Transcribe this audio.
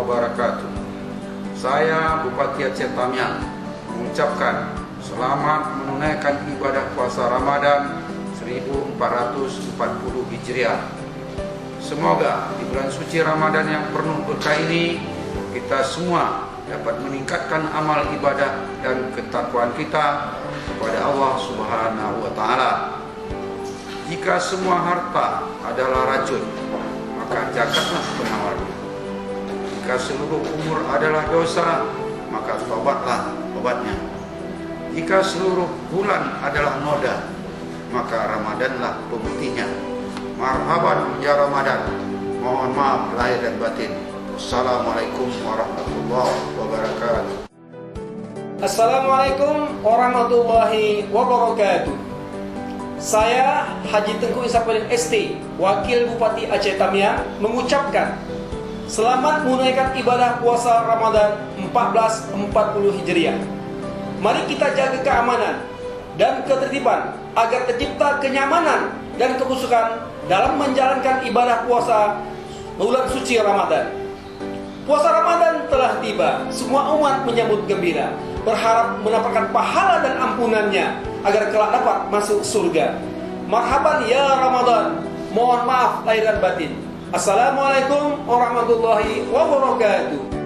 wabarakatuh. Saya Bupati Aceh Tamiang mengucapkan selamat menunaikan ibadah puasa Ramadan 1440 Hijriah. Semoga di bulan suci Ramadan yang penuh berkah ini kita semua dapat meningkatkan amal ibadah dan ketakwaan kita kepada Allah Subhanahu wa Ta'ala. Jika semua harta adalah racun, maka zakatlah penawarnya. Jika seluruh umur adalah dosa, maka tobatlah obatnya. Jika seluruh bulan adalah noda, maka Ramadanlah pembuktinya. Marhaban ya Ramadan. Mohon maaf lahir dan batin. Assalamualaikum warahmatullahi wabarakatuh. Assalamualaikum warahmatullahi wabarakatuh. Saya Haji Tengku Isapuddin ST, Wakil Bupati Aceh Tamiang, mengucapkan selamat menunaikan ibadah puasa Ramadan 1440 Hijriah. Mari kita jaga keamanan dan ketertiban agar tercipta kenyamanan dan kekhusyukan dalam menjalankan ibadah puasa bulan suci Ramadan. Puasa Ramadan telah tiba, semua umat menyambut gembira, berharap mendapatkan pahala dan ampunannya agar kelak dapat masuk surga. Marhaban ya Ramadan. Mohon maaf lahir dan batin. Assalamualaikum warahmatullahi wabarakatuh.